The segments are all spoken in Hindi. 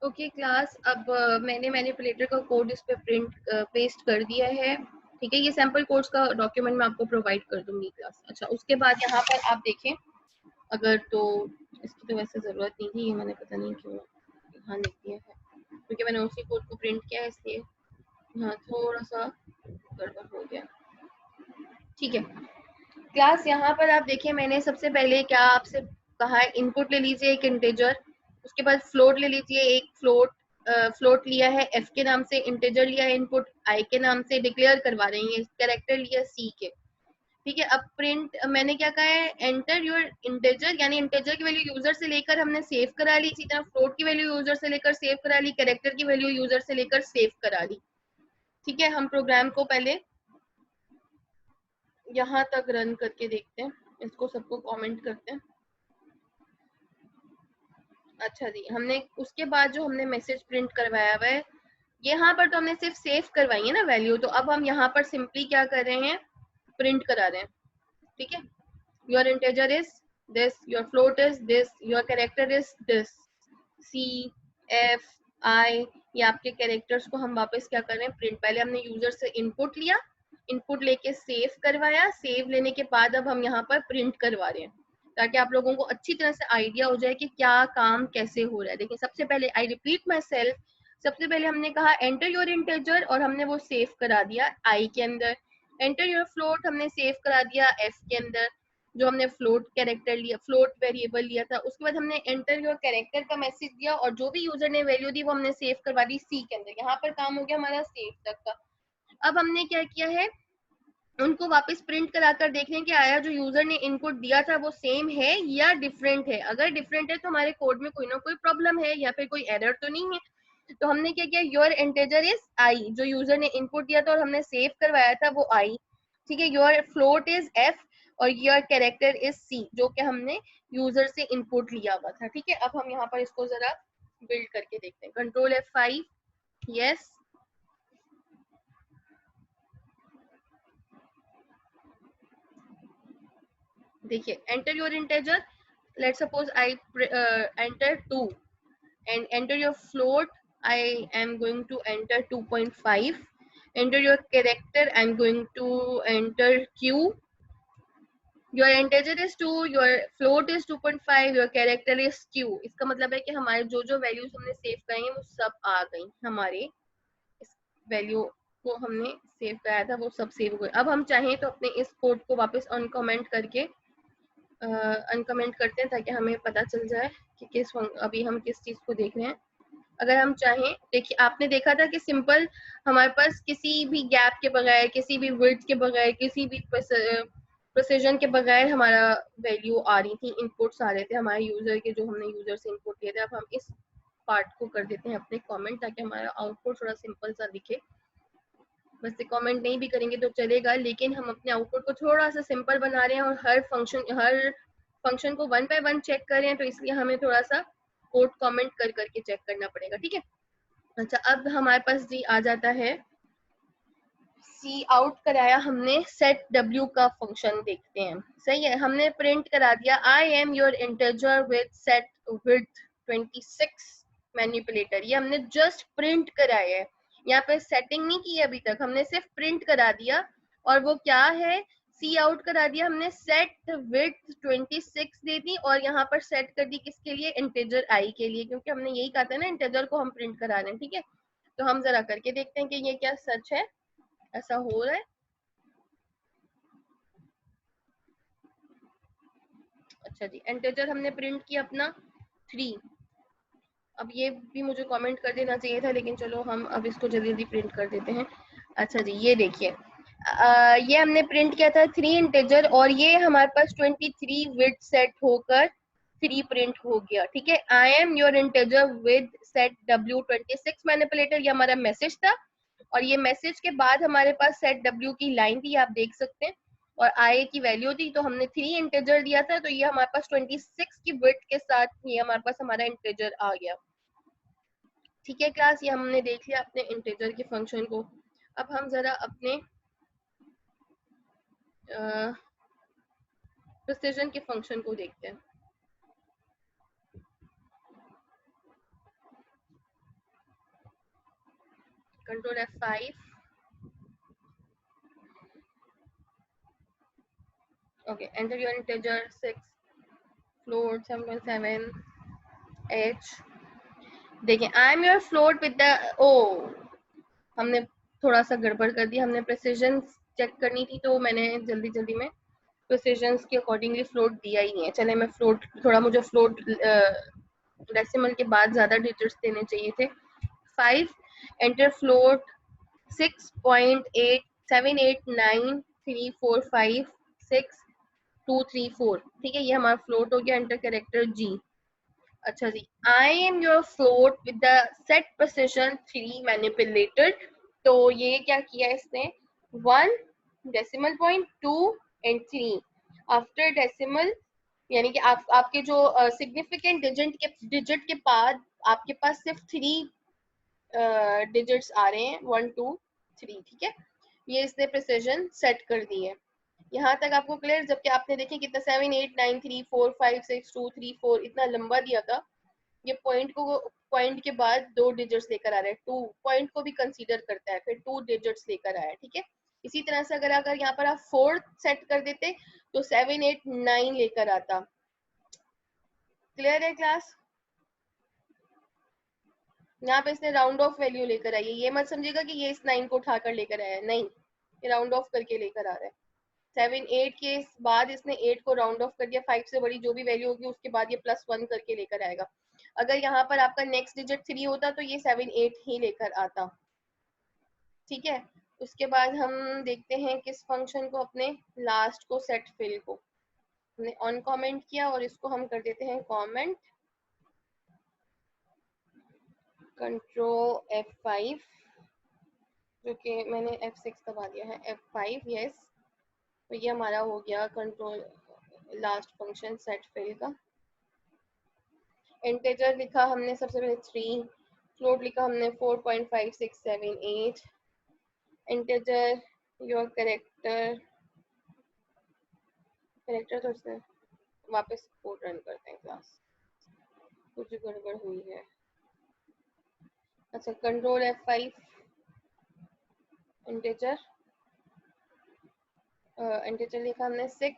ओके क्लास, अब मैंने मैनिपुलेटर का कोड इस पे प्रिंट पेस्ट कर दिया है। ठीक है, ये सैम्पल कोड्स का डॉक्यूमेंट मैं आपको प्रोवाइड कर दूंगी क्लास। अच्छा, उसके बाद यहाँ पर आप देखें, अगर तो इसकी तो वैसे ज़रूरत नहीं थी, ये मैंने पता नहीं क्यों यहाँ लिख दिया है, क्योंकि मैंने उसी कोड को प्रिंट किया है इसलिए यहाँ थोड़ा सा गड़बड़ हो गया। ठीक है क्लास, यहाँ पर आप देखिए, मैंने सबसे पहले क्या आपसे कहा है, इनपुट ले लीजिए एक इंटीजर, उसके बाद फ्लोट ले लीजिए एक फ्लोट। फ्लोट लिया है एफ के नाम से, इंटीजर लिया है इनपुट आई के नाम से, डिक्लेयर करवा रहे हैं, कैरेक्टर लिया सी के। ठीक है, अब प्रिंट मैंने क्या कहा है, एंटर योर इंटीजर, यानी इंटीजर की वैल्यू यूजर से लेकर हमने सेव करा ली, इसी तरह फ्लोट की वैल्यू यूजर से लेकर सेव करा ली, कैरेक्टर की वैल्यू यूजर से लेकर सेव करा ली। ठीक है, हम प्रोग्राम को पहले यहाँ तक रन करके देखते हैं, इसको सबको कमेंट करते हैं। अच्छा जी, हमने उसके बाद जो हमने मैसेज प्रिंट करवाया हुआ है, यहाँ पर तो हमने सिर्फ सेव करवाई है ना वैल्यू, तो अब हम यहाँ पर सिंपली क्या कर रहे हैं, प्रिंट करा रहे हैं। ठीक है, your integer is this, your float is this, your character is this, C F I, ये आपके कैरेक्टर्स को हम वापस क्या कर रहे हैं, प्रिंट। पहले हमने यूजर से इनपुट लिया, इनपुट लेके सेव करवाया, सेव लेने के बाद अब हम यहाँ पर प्रिंट करवा रहे हैं, ताकि आप लोगों को अच्छी तरह से आइडिया हो जाए कि क्या काम कैसे हो रहा है। देखिए, सबसे पहले आई रिपीट माई सेल्फ, सबसे पहले हमने कहा एंटर योर इंटीजर और हमने वो सेव करा दिया आई के अंदर। एंटर योर फ्लोट हमने सेव करा दिया एफ के अंदर, जो हमने फ्लोट कैरेक्टर लिया, फ्लोट वेरिएबल लिया था। उसके बाद हमने एंटर योर कैरेक्टर का मैसेज दिया और जो भी यूजर ने वैल्यू दी वो हमने सेव करवा दी सी के अंदर। यहाँ पर काम हो गया हमारा सेव तक का। अब हमने क्या किया है, उनको वापस प्रिंट कराकर देख रहे हैं कि आया जो यूजर ने इनपुट दिया था वो सेम है या डिफरेंट है। अगर डिफरेंट है तो हमारे कोड में कोई ना कोई प्रॉब्लम है या फिर कोई एरर तो नहीं है। तो हमने क्या किया, योर इंटीजर इज आई, जो यूजर ने इनपुट दिया था और हमने सेव करवाया था वो आई। ठीक है, योर फ्लोट इज एफ और योर कैरेक्टर इज सी, जो कि हमने यूजर से इनपुट लिया हुआ था। ठीक है, अब हम यहाँ पर इसको जरा बिल्ड करके देखते हैं। Control F5, yes. देखिए, enter your integer, let's suppose I enter 2 and enter your float, I am going to enter 2.5. Enter your character, I'm going to enter Q. Your integer is 2, your float is 2.5, your character is Q। इसका मतलब है कि हमारे जो जो वैल्यूज हमने सेव कराई हैं वो सब आ गई, हमारे इस वैल्यू को हमने सेव कराया था वो सब सेव हो गए। अब हम चाहें तो अपने इस कोड को वापस अनकमेंट करके अनकमेंट करते हैं, ताकि हमें पता चल जाए कि किस अभी हम किस चीज को देख रहे हैं। अगर हम चाहें, देखिए आपने देखा था कि सिंपल हमारे पास किसी भी गैप के बगैर, किसी भी विड्थ के बगैर, किसी भी प्रिसिजन के बगैर हमारा वैल्यू आ रही थी, इनपुट्स आ रहे थे हमारे यूजर के, जो हमने यूजर से इनपुट लिए थे। अब हम इस पार्ट को कर देते हैं अपने कमेंट, ताकि हमारा आउटपुट थोड़ा सिंपल सा दिखे। वैसे कमेंट नहीं भी करेंगे तो चलेगा, लेकिन हम अपने आउटपुट को थोड़ा सा सिंपल बना रहे हैं और हर फंक्शन को वन बाय वन चेक कर रहे हैं, तो इसलिए हमें थोड़ा सा कोड कमेंट कर करके चेक करना पड़ेगा। ठीक है, अच्छा, अब हमारे पास जी आ जाता है, सी आउट कराया हमने, सेट डब्ल्यू का फंक्शन देखते हैं। सही है, हमने प्रिंट करा दिया आई am your integer with set width 26 manipulator. ये हमने जस्ट प्रिंट कराया है, यहाँ पे सेटिंग नहीं की अभी तक, हमने सिर्फ प्रिंट करा दिया। और वो क्या है, सी आउट करा दिया हमने, सेट विड्थ 26 दे दी और यहाँ पर सेट कर दी किसके लिए, इंटीजर आई के लिए, क्योंकि हमने यही कहा था ना इंटीजर को हम प्रिंट करा रहे हैं। ठीक है, तो हम जरा करके देखते हैं कि ये क्या सच है, ऐसा हो रहा है। अच्छा जी, इंटीजर हमने प्रिंट किया अपना 3। अब ये भी मुझे कमेंट कर देना चाहिए था, लेकिन चलो हम अब इसको जल्दी जल्दी प्रिंट कर देते हैं। अच्छा जी, ये देखिए, ये हमने प्रिंट किया था 3 इंटीजर और ये हमारे पास 23 विद सेट होकर 3 प्रिंट हो गया। ठीक है, आई am your integer with set W 26 manipulator, ये हमारा मैसेज था। और ये मैसेज के बाद हमारे पास सेट डब्ल्यू की लाइन थी, आप देख सकते हैं, और आई की वैल्यू थी, तो हमने 3 इंटीजर दिया था, तो ये हमारे पास 26 की विड्थ के साथ ये हमारे पास हमारा इंटीजर आ गया। ठीक है क्लास, ये हमने देख लिया अपने इंटीजर के फंक्शन को। अब हम जरा अपने प्रिसिजन के फंक्शन को देखते हैं। Control F5. Okay, enter your integer 6, float 7.7, h. देखिए I am your float with the O, हमने थोड़ा सा गड़बड़ कर दी, हमने प्रेसिजन चेक करनी थी तो मैंने जल्दी जल्दी में प्रेसिजन के अकॉर्डिंगली फ्लोट दिया ही नहीं है। चले मैं फ्लोट थोड़ा, मुझे फ्लोट डेसिमल के बाद ज्यादा डिजिट्स देने चाहिए थे। 5 एंटर फ्लोट 6.87893456 ठीक है, ये हमारा फ्लोट हो गया। Enter character G. अच्छा जी, I am your float with the set precision 3 manipulated. तो ये क्या किया इसने, 1 decimal point 2 and 3 after decimal, यानी कि आपके जो सिग्निफिकेंट डिजिट के बाद आपके पास सिर्फ 3 डिजिट्स आ रहे हैं, 1 2 3, ठीक है। ये इसने प्रिसीजन सेट कर दी है। यहाँ तक आपको क्लियर? जबकि आपने देखिए कितना 7 8 9 3 4 5 6 2 3 4 इतना लंबा दिया था, ये पॉइंट के बाद 2 डिजिट्स लेकर आ रहा है, 2 पॉइंट को भी कंसीडर करता है, फिर 2 डिजिट्स लेकर आया है, ठीक है। इसी तरह से अगर अगर यहाँ पर आप 4 सेट कर देते तो 7 8 9 लेकर आता। क्लियर है क्लास? यहाँ पे इसने राउंड ऑफ वैल्यू लेकर आई है, ये मत समझिएगा कि ये इस 9 को उठाकर लेकर आया है, नहीं, ये राउंड ऑफ करके लेकर आ रहा है। 7 8 के बाद इसने 8 को राउंड ऑफ कर दिया, 5 से बड़ी जो भी वैल्यू होगी उसके बाद ये +1 करके लेकर आएगा। अगर यहाँ पर आपका नेक्स्ट डिजिट 3 होता तो ये 7 8 ही लेकर आता, ठीक है। उसके बाद हम देखते हैं किस फंक्शन को, अपने लास्ट को सेट फिल को हमने ऑन कमेंट किया और इसको हम कर देते हैं कमेंट, कंट्रोल F5, जो कि मैंने F6 दबा दिया है, F5 यस। तो ये हमारा हो गया control last function set fill का। इंटीजर लिखा हमने सबसे पहले 3, फ्लोट लिखा हमने 4.5678, इंटीजर योर करेक्टर तो इसने वापस कोड रन करते हैं क्लास, कुछ गड़बड़ हुई है। अच्छा, कंट्रोल F5 इंटीजर, इंटीजर लिखा हमने 6,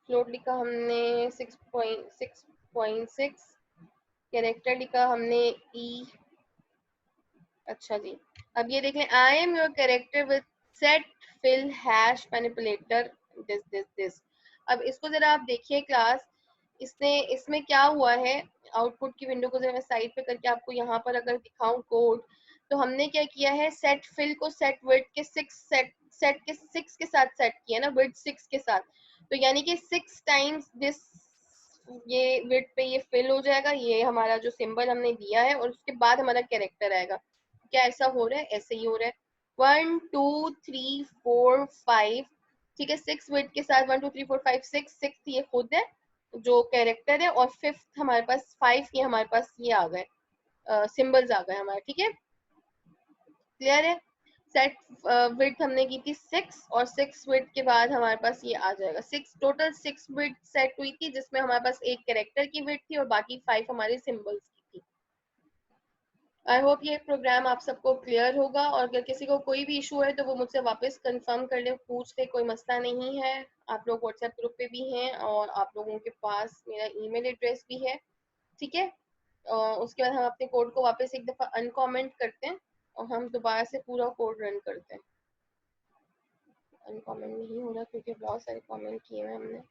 फ्लोट लिखा हमने 6.6, कैरेक्टर लिखा हमने E। अच्छा जी, अब ये देख लें, I am your character with set fill hash manipulator this this this. अब इसको जरा आप देखिए क्लास, इसमें क्या हुआ है, आउटपुट की विंडो को जरा मैं साइड पे करके आपको यहाँ पर अगर दिखाऊं कोड, तो हमने क्या किया है, सेट फिल को सेट विड्थ के 6 के साथ सेट किया ना, विड्थ 6 के साथ। तो यानी कि 6 टाइम्स दिस, ये विड्थ पे ये फिल हो जाएगा, ये हमारा जो सिंबल हमने दिया है, और उसके बाद हमारा कैरेक्टर आएगा। क्या ऐसा हो रहा है? ऐसे ही हो रहा है। 1 2 3 4 5, ठीक है, 6 विड्थ के साथ 1 2 3 4 5 6, 6 ये खुद है जो कैरेक्टर है, और 5th हमारे पास 5 ये हमारे पास ये आ गए, सिंबल्स आ गए हमारे, ठीक है। क्लियर है? सेट विड्थ हमने की थी 6, और 6 विड्थ के बाद हमारे पास ये आ जाएगा 6, टोटल 6 विड्थ सेट हुई थी, जिसमें हमारे पास एक कैरेक्टर की विड्थ थी और बाकी 5 हमारे सिंबल्स की थी। आई होप ये प्रोग्राम आप सबको क्लियर होगा, और अगर किसी को कोई भी इशू है तो वो मुझसे वापस कंफर्म कर ले, पूछ ले, कोई मसला नहीं है। आप लोग व्हाट्सएप ग्रुप पे भी हैं और आप लोगों के पास मेरा ईमेल एड्रेस भी है, ठीक है। उसके बाद हम अपने कोड को वापस एक दफ़ा अनकमेंट करते हैं और हम दोबारा से पूरा कोड रन करते हैं। अनकमेंट नहीं हो रहा क्योंकि बहुत सारे कमेंट किए हुए हमने।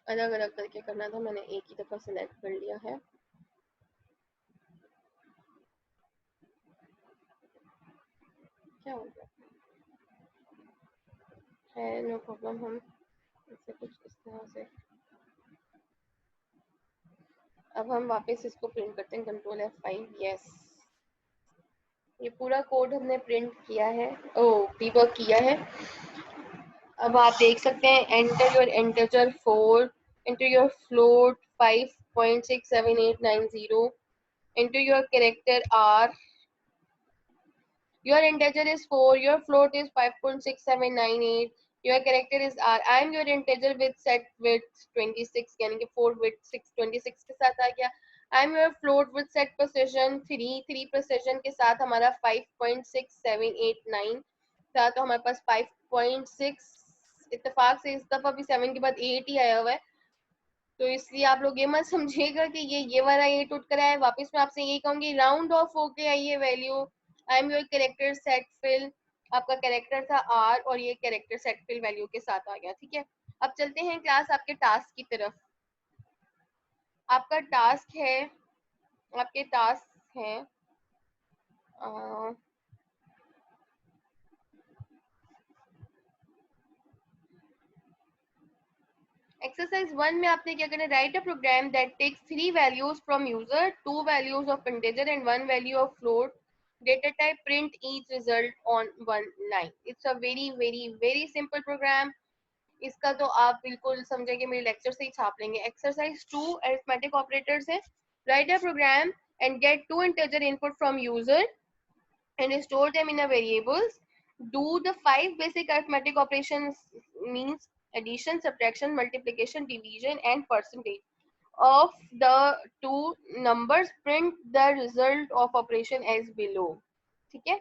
अलग अलग करके करना था, मैंने एक ही दफ़ा सिलेक्ट कर लिया है। क्या हो गया है? नो प्रॉब्लम, हम इससे कुछ इस तरह से, अब हम वापस इसको प्रिंट करते हैं, कंट्रोल F5 यस। ये पूरा कोड हमने प्रिंट किया है, ओ डीबग किया है। अब आप देख सकते हैं, enter your integer 4, enter your float 5.67890, enter your character R, your integer is 4, your float is 5.6798, your character is R, I am your integer with set width 26, यानी कि 4 width 6 26 के साथ आ गया। आई am your float with set precision 3 precision के साथ हमारा 5.6789 था, तो हमारे पास 5.6 इत्तेफाक से इस दफा भी 7 के बाद 8 ही आया हुआ है, तो इसलिए आप लोग ये मत समझिएगा कि ये वाला 8 उठ कर आया। वापस मैं आपसे यही कहूंगी, राउंड ऑफ होके आइए value. I am your character set fill, आपका कैरेक्टर था आर और ये कैरेक्टर सेट फिल वैल्यू के साथ आ गया। ठीक है, अब चलते हैं क्लास आपके टास्क की तरफ। आपका टास्क है, आपके टास्क है एक्सरसाइज 1 में आपने क्या करना है, write a program that takes 3 values from user, 2 values of integer and 1 value of float, data type, print each result on 1 line. It's a very very very simple program. इसका तो आप बिल्कुल समझेंगे मेरे लेक्चर से ही छाप लेंगे। एक्सरसाइज 2 अरिथमेटिक ऑपरेटर्स है। Write a program and get 2 integer input from user and store them in a variables. Do the 5 basic arithmetic operations, means addition, subtraction, multiplication, division and percentage of the two numbers. Print the result of operation as below. ठीक है,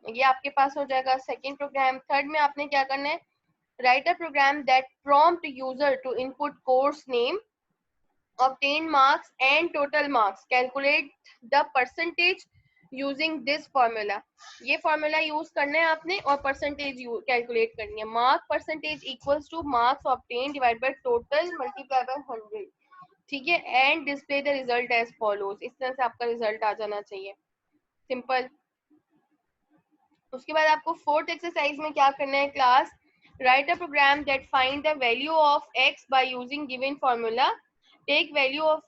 ये आपके पास हो जाएगा सेकेंड प्रोग्राम। थर्ड में आपने क्या करना है, write a program that prompt user to input course name, obtain marks and total marks, calculate the percentage using this formula। ये फॉर्मूला यूज करना है आपने और परसेंटेज कैलकुलेट करनी है। Mark percentage equals to marks obtain divide by total multiply by 100। ठीक है, and display the result as follows. इस तरह से आपका रिजल्ट आ जाना चाहिए, सिंपल। उसके बाद आपको फोर्थ एक्सरसाइज में क्या करना है class, write a program that find the value of X by using given formula, take value of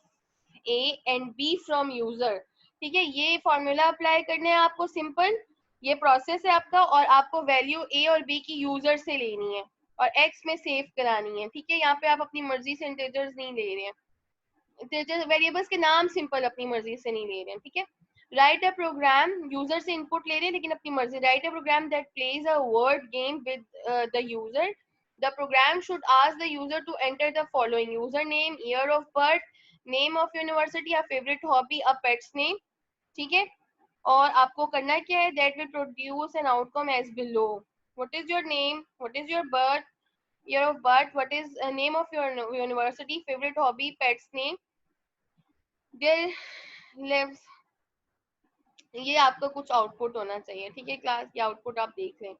A and B from user. ठीक है, ये फॉर्मूला अप्लाई करने हैं आपको, सिंपल ये प्रोसेस है आपका। और आपको वैल्यू ए और बी की यूजर से लेनी है और एक्स में सेव करानी है। ठीक है, यहाँ पे आप अपनी मर्जी से इंटीजर्स नहीं ले रहे हैं, वेरिएबल्स के नाम सिंपल अपनी मर्जी से नहीं ले रहे हैं। ठीक है, राइट अ प्रोग्राम, यूजर से इनपुट ले रहे हैं लेकिन अपनी मर्जी। Write a program that plays a word game with the user. The program should ask the user to enter the following, user name, year of birth, name of university, a favourite hobby, a pet's name. ठीक है, और आपको करना क्या है, that will produce an outcome as below. What is your name, what is your birth, year of birth, what is name of your university, favorite hobby, pets name, there lives. ये आपका कुछ आउटपुट होना चाहिए। ठीक है क्लास, ये आउटपुट आप देख लें,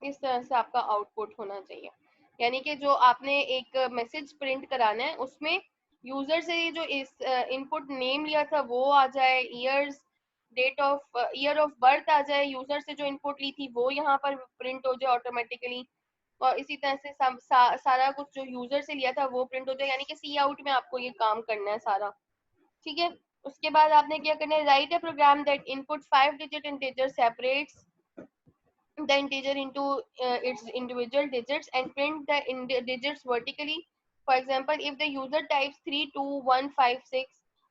इस तरह से आपका आउटपुट होना चाहिए। यानी कि जो आपने एक मैसेज प्रिंट कराना है उसमें यूजर से जो इस इनपुट नेम लिया था वो आ जाए, years, date of, year of birth आ जाए, यूजर से जो इनपुट ली थी वो यहाँ पर प्रिंट हो जाए ऑटोमेटिकली। और इसी तरह से सारा कुछ जो यूजर से लिया था वो प्रिंट हो जाए, यानी कि सी आउट में आपको ये काम करना है सारा। ठीक है, उसके बाद आपने क्या करना है, write a program that input 5 digit integer, separates the integer into its individual digits and print the digits vertically. For example, if the user types 32156,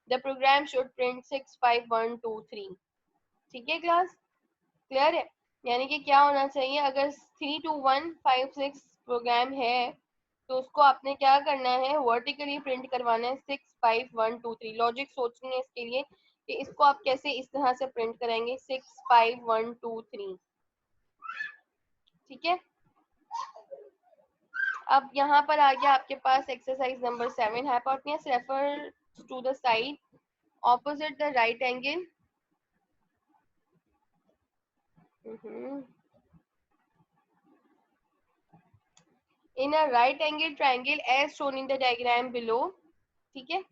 the program should print 65123। ठीक है क्लास, क्लियर है? यानी कि क्या होना चाहिए, अगर 32156 प्रोग्राम है तो उसको आपने क्या करना है, वर्टिकली प्रिंट करवाना है 65123। लॉजिक सोचनी है इसके लिए कि इसको आप कैसे इस तरह से प्रिंट करेंगे 65123। ठीक है, अब यहाँ पर आ गया आपके पास exercise number 7। Hypotenuse refer to the side opposite the right angle. In a right angle triangle as shown in the diagram below. ठीक है,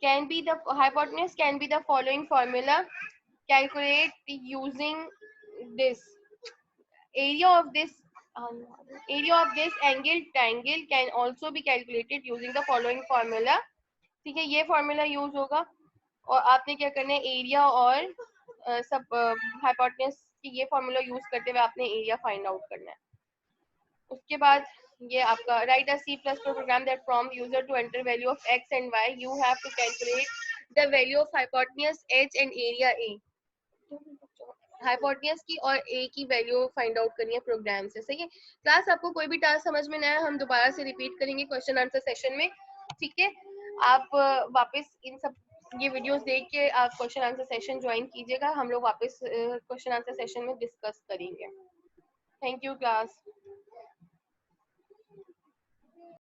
can be the hypotenuse can be the following formula, calculate using this um, area of this angle triangle can also be calculated using the following formula। ठीक है, ये फॉर्मूला यूज होगा और आपने क्या करना है, एरिया और सब हाइपोटेन्यूज की ये फॉर्मूला यूज करते हुए आपने एरिया फाइंड आउट करना है। उसके बाद ये आपका write a C plus program that prompt user to enter value of X and Y, you have to calculate the value of hypotenuse H and area A. Hypotenuse की और ए की वैल्यू फाइंड आउट करनी है प्रोग्राम से। सही है क्लास, आपको कोई भी टास्क समझ में ना आए हम दोबारा से रिपीट करेंगे क्वेश्चन आंसर सेशन में। ठीक है, आप वापस इन सब ये वीडियोस देख के आप क्वेश्चन आंसर सेशन ज्वाइन कीजिएगा, हम लोग वापस क्वेश्चन आंसर सेशन में डिस्कस करेंगे। Thank you class.